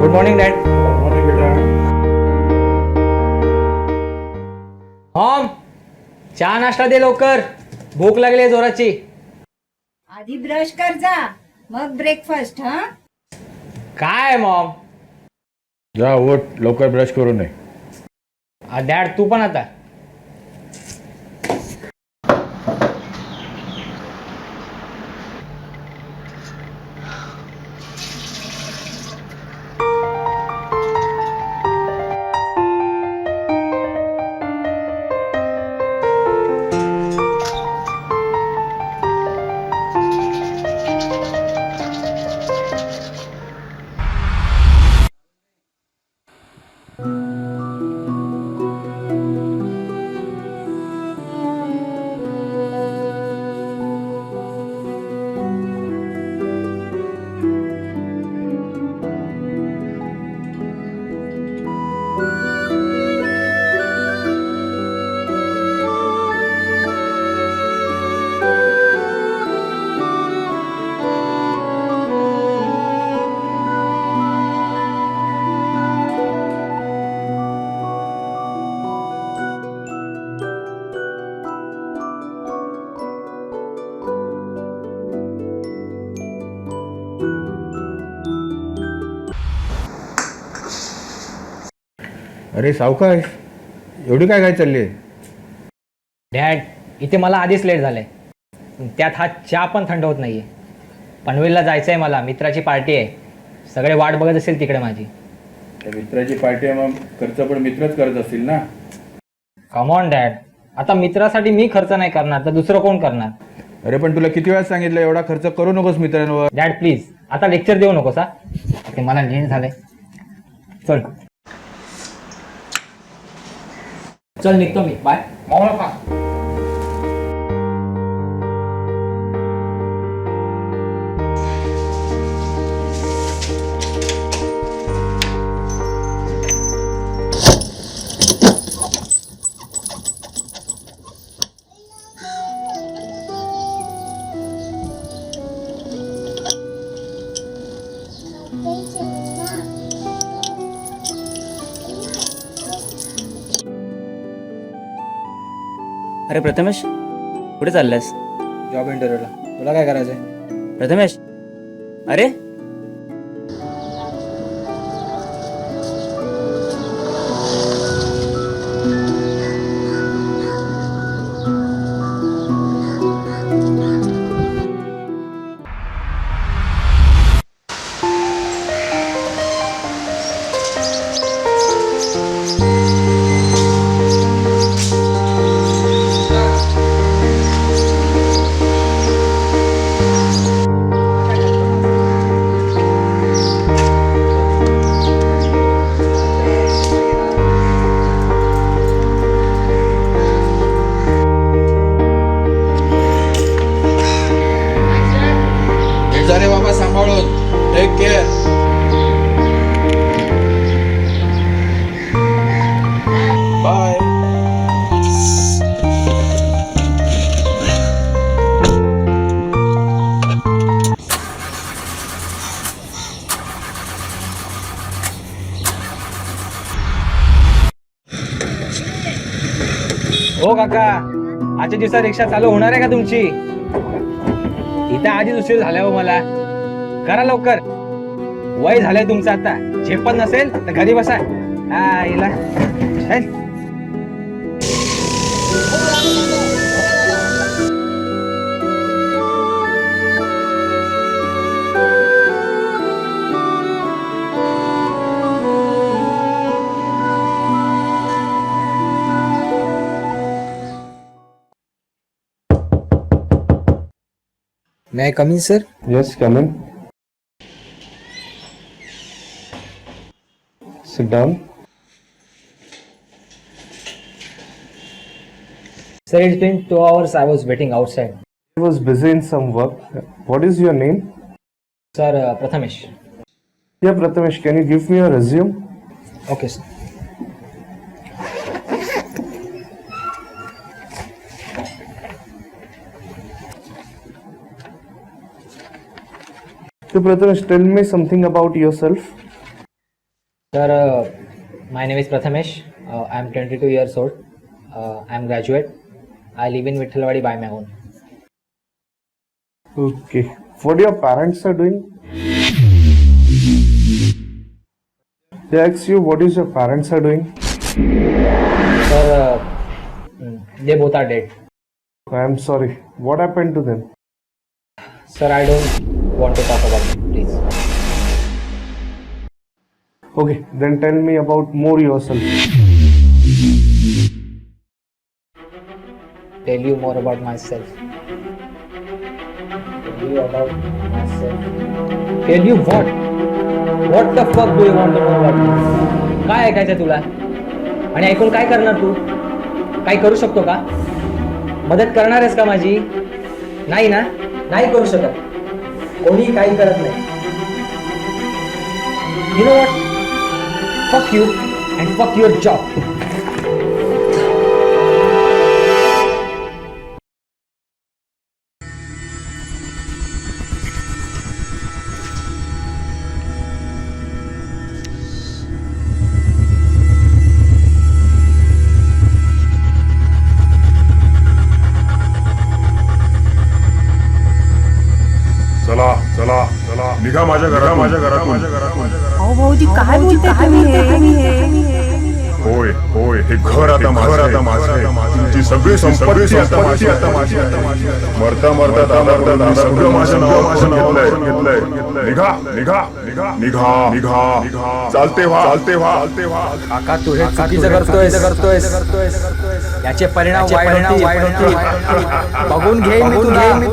Good morning dad. Morning बेटा. Maugham, चहा नाश्ता दे लवकर, भूक लागली आहे जोराची. आधी ब्रश कर जा, मग ब्रेकफास्ट. हा काय मॉम? जा उठ, लवकर ब्रश करू नये. डॅड तू पण आता. अरे सावकाश, एवढी काय चालली आहे? डॅड, इथे मला आधीच लेट झालंय, त्यात हा चहा पण थंड होत नाहीये. पनवेलला जायचं आहे मला, मित्राची पार्टी आहे. सगळे वाट बघत असेल तिकडे माझी. त्या मित्राची पार्टी आहे, मग खर्च पण मित्रच करत असतील ना. कम ऑन डॅड, आता मित्रासाठी मी खर्च नाही करणार तर दुसरं कोण करणार? अरे पण तुला किती वेळा सांगितलं एवढा खर्च करू नकोस मित्रांवर. डॅड प्लीज, आता लेक्चर देऊ नकोस हा. ते मला लेट झालंय. चल चल, निघतो मी. बाय. अरे प्रथमेश, कुठे चाललायस? जॉब इंटरव्ह्यूला. तुला काय करायचंय? प्रथमेश, अरे जा रे बाबा, सांभाळून. Take care. बाय. हो काका, आजच्या दिवसात रिक्षा चालू होणार आहे का तुमची? इथं आधीच उशीर झाला हो मला. करा लवकर, वय झालंय तुमचं आता. झेपत नसेल तर घरी बसा. हा इला चल. May I come in, sir? Yes, come in. Sit down. Sir, it's been 2 hours I was waiting outside. I was busy in some work. What is your name? Sir, Prathamesh. Yeah, Prathamesh, can you give me your resume? Okay, sir. So, Prathamesh, tell me something about yourself. Sir, my name is Prathamesh. I am 22 years old. I am graduate. I live in Vithalwadi by my own. Okay. What your parents are doing? They ask you what is your parents are doing? Sir, they both are dead. I am sorry. What happened to them? Sir, I don't want to talk about it, please. Okay, then tell me about more yourself. Tell you more about myself. Tell you about myself. Tell you what? What the fuck do you want to know about me? काय ऐकायचं तुला? आणि ऐकून काय करणार तू? काय करू शकतो का? मदत करणार आहेस का माझी? नाही ना? नाही करू शकत. कोणी काही करत नाही. You know what? Fuck you and fuck your job. चला चला चला निघा माझ्या घरातून अहो भाऊजी काय बोलताय तुम्ही हे? होय होय हे घर आता माझं आहे. तुमची सगळी संपत्ती आता माझी मरता दादा सगळं माझ्या नावावर घेतलंय. निघा निघा निघा निघा निघा चालते व्हा. काका तू हे चुकीचं करतोयस. याचे परिणाम वाईट होतील. बघून घेईन मी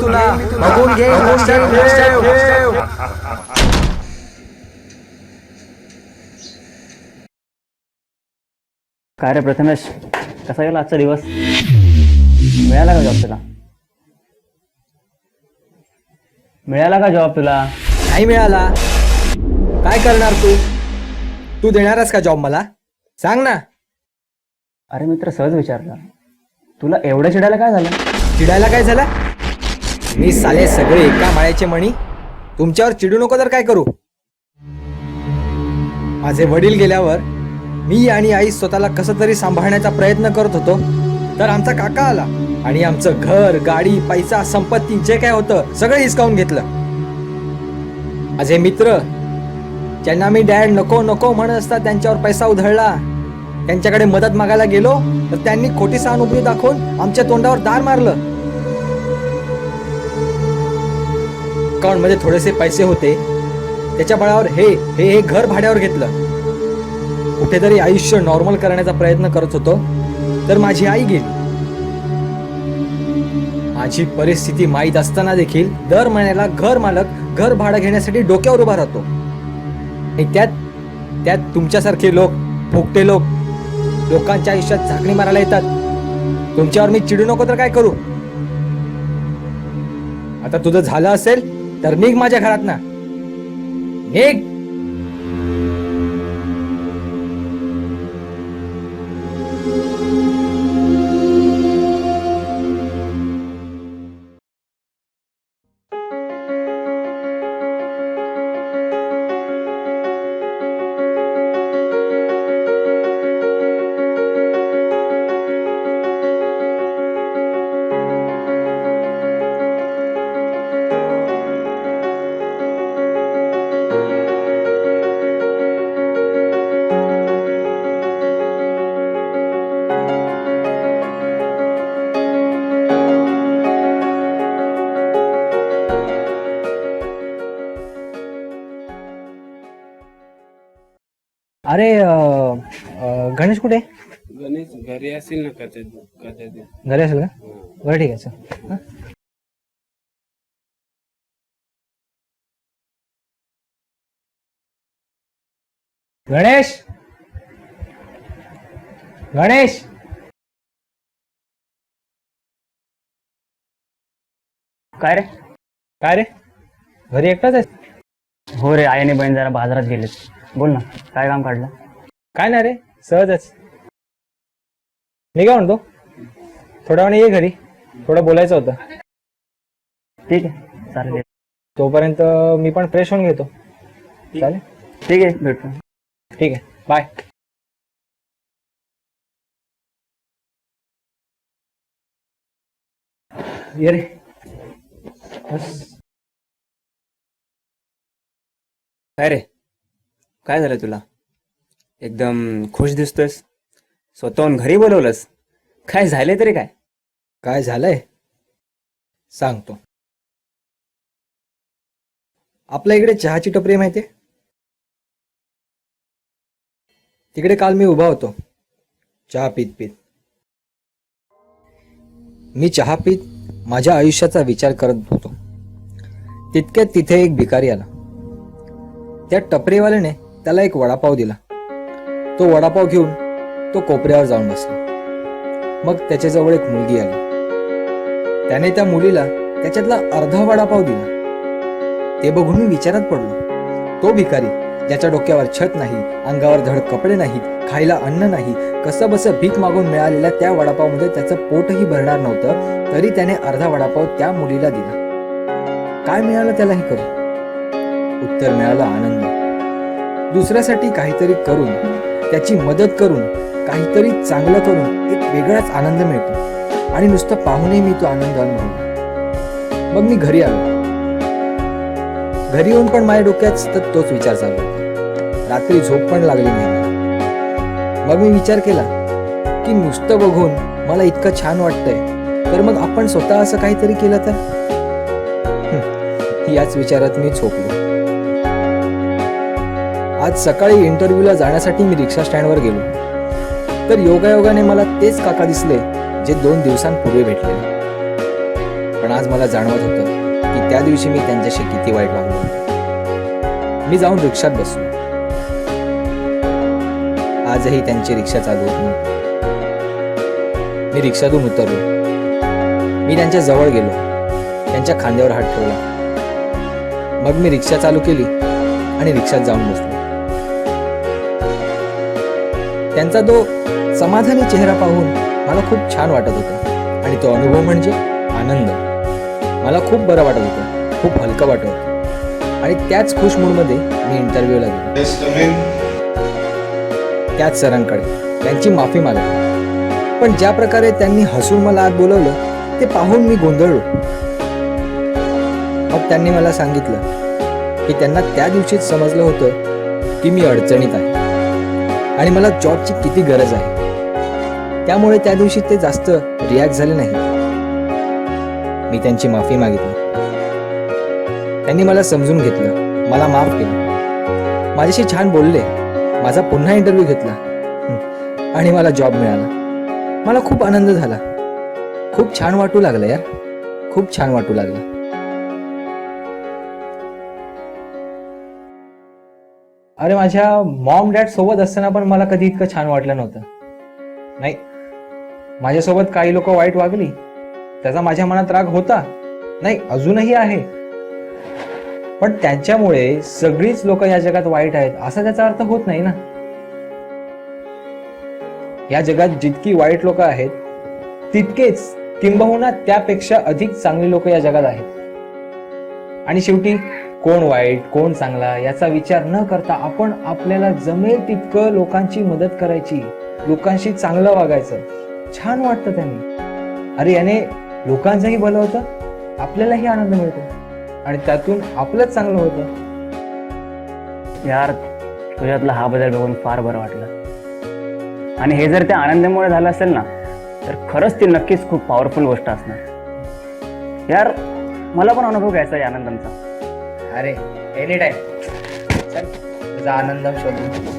तुला. बघून घेईन. लक्षात ठेव. काय रे प्रथमेश, कसा गेला आजचा दिवस? मिळाला का जॉब तुला? मिळाला का जॉब तुला? नाही मिळाला. काय करणार तू देणारच का जॉब मला? सांग ना. अरे मित्र, सहज विचारला. तुला एवढं चिडायला काय झालं? चिडायला काय झालं? मी साले सगळे एका माळ्याचे मणी. तुमच्यावर चिडू नको तर काय करू? माझे वडील गेल्यावर मी आणि आई स्वतःला कसं तरी सांभाळण्याचा प्रयत्न करत होतो, तर आमचा काका आला आणि आमचं घर, गाडी, पैसा, संपत्ती जे काय होतं सगळं हिसकावून घेतलं. माझे मित्र ज्यांना मी डॅड नको म्हणत असता त्यांच्यावर पैसा उधळला. त्यांच्याकडे मदत मागायला गेलो तर त्यांनी खोटी सहानुभूती दाखवून आमच्या तोंडावर दार मारलं. अकाउंटमध्ये थोडेसे पैसे होते, त्याच्या बळावर हे घर भाड्यावर घेतलं. कुठेतरी आयुष्य नॉर्मल करण्याचा प्रयत्न करत होतो, तर माझी आई गेली. माझी परिस्थिती माहीत असताना देखील दर महिन्याला घर मालक घर भाडं घेण्यासाठी डोक्यावर उभा राहतो. आणि त्यात तुमच्यासारखे लोक, फुकटे लोकांच्या आयुष्यात झाकणी मारायला येतात. तुमच्यावर मी चिडू नको तर काय करू? आता तुझं झालं असेल तर निघ माझ्या घरात ना. निघ. अरे गणेश कुठे? गणेश घरी असेल ना कदाचित. घरी असेल का? बरं ठीक आहे सर. गणेश काय रे घरी एकटाच आहेस? हो रे, आई आणि बहीण जरा बाजारात गेलेत. बोल ना, काय काम काढलं? काय नाही रे, सहजच. मी काय म्हणतो, थोड्या वेळाने ये घरी, थोडं बोलायचं होतं. ठीक आहे, चालेल. तोपर्यंत मी पण फ्रेश होऊन घेतो. चालेल? ठीक आहे, भेटतो. ठीक आहे. बाय. ये रे बस. काय रे, काय झालं तुला? एकदम खुश दिसतोयस. स्वतःहून घरी बोलवलंस. काय झालंय तरी काय? काय झालंय सांगतो. आपल्या इकडे चहाची टपरी माहितीये? तिकडे काल मी उभा होतो चहा पीत पीत. मी चहा पीत माझ्या आयुष्याचा विचार करत होतो. तितक्यात तिथे एक भिकारी आला. त्या टपरीवाल्याने त्याला एक वडापाव दिला. तो वडापाव घेऊन तो कोपऱ्यावर जाऊन बसला. मग त्याच्याजवळ एक मुलगी आली. त्याने त्या मुलीला त्याच्यातला अर्धा वडापाव दिला. ते बघून मी विचारात पडलो. तो भिकारी ज्याच्या डोक्यावर छत नाही, अंगावर धड कपडे नाहीत, खायला अन्न नाही, कसं बसं भीक मागून मिळालेल्या त्या वडापावमध्ये त्याचं पोटही भरणार नव्हतं, तरी त्याने अर्धा वडापाव त्या मुलीला दिला. काय मिळालं त्याला हे करून? उत्तर मिळालं आनंद. दुसऱ्यासाठी काहीतरी करून, त्याची मदत करून, काहीतरी चांगलं करून एक वेगळाच आनंद मिळतो. आणि नुसतं पाहूनही मी तो आनंद अनुभवला. मग मी घरी आलो. घरी येऊन पण माझ्या डोक्यात सतत तोच विचार चालू होता. रात्री झोप पण लागली नाही मला. मग मी विचार केला की नुसतं बघून मला इतकं छान वाटतंय, तर मग आपण स्वतः असं काहीतरी केलं तर? याच विचारात मी झोपलो. आज सकाळी इंटरव्ह्यूला जाण्यासाठी मी रिक्षा स्टँडवर गेलो, तर योगायोगाने मला तेच काका दिसले जे 2 दिवसांपूर्वी भेटले. पण आज मला जाणवत होतं की त्या दिवशी मी त्यांच्याशी किती वाईट वागलो होतो. मी जाऊन रिक्षात बसलो. आजही त्यांची रिक्षा चालू होत नव्हती. मी रिक्षातून उतरलो. मी त्यांच्या जवळ गेलो. त्यांच्या खांद्यावर हात ठेवला. मग मी रिक्षा चालू केली आणि रिक्षात जाऊन बसलो. त्यांचा तो समाधानी चेहरा पाहून मला खूप छान वाटत होतं. आणि तो अनुभव म्हणजे आनंद. मला खूप बरं वाटत होतं, खूप हलकं वाटत होतं. आणि त्याच खुश मूडमध्ये मी इंटरव्ह्यूला गेलो. त्याच सरांकडे त्यांची माफी मागितली. पण ज्या प्रकारे त्यांनी हसून मला आत बोलवलं ते पाहून मी गोंधळलो. मग त्यांनी मला सांगितलं की त्यांना त्या दिवशीच समजलं होतं की मी अडचणीत आहे आणि मला जॉबची किती गरज आहे. त्यामुळे त्या दिवशी ते जास्त रिॲक्ट झाले नाही. मी त्यांची माफी मागितली. त्यांनी मला समजून घेतलं, मला माफ केलं, माझ्याशी छान बोलले, माझा पुन्हा इंटरव्ह्यू घेतला आणि मला जॉब मिळाला. मला खूप आनंद झाला. खूप छान वाटू लागलं यार, खूप छान वाटू लागलं. अरे माझ्या मॉम डॅड सोबत असताना पण मला कधी इतकं छान वाटलं नव्हतं. नाही, माझ्यासोबत काही लोक वाईट वागली, त्याचा माझ्या मनात राग होता, नाही अजूनही आहे. पण त्यांच्यामुळे सगळीच लोक या जगात वाईट आहेत असा त्याचा अर्थ होत नाही ना. या जगात जितकी वाईट लोक आहेत तितकेच किंबहुना त्यापेक्षा अधिक चांगली लोक या जगात आहेत. आणि शेवटी कोण वाईट कोण चांगला याचा विचार न करता आपण आपल्याला जमेल तितकं लोकांची मदत करायची, लोकांशी चांगलं वागायचं. छान वाटतं त्यांनी. अरे याने लोकांचंही भलं होतं, आपल्यालाही आनंद मिळतो आणि त्यातून आपलंच चांगलं होतं. यार, तुझ्यातला हा बदल बघून फार बरं वाटलं. आणि हे जर त्या आनंदामुळे झालं असेल ना, तर खरंच ती नक्कीच खूप पॉवरफुल गोष्ट असणार. यार, मला पण अनुभव घ्यायचा आहे आनंदांचा. अरे एनी टाइम. चल तुझा आनंद शोधून.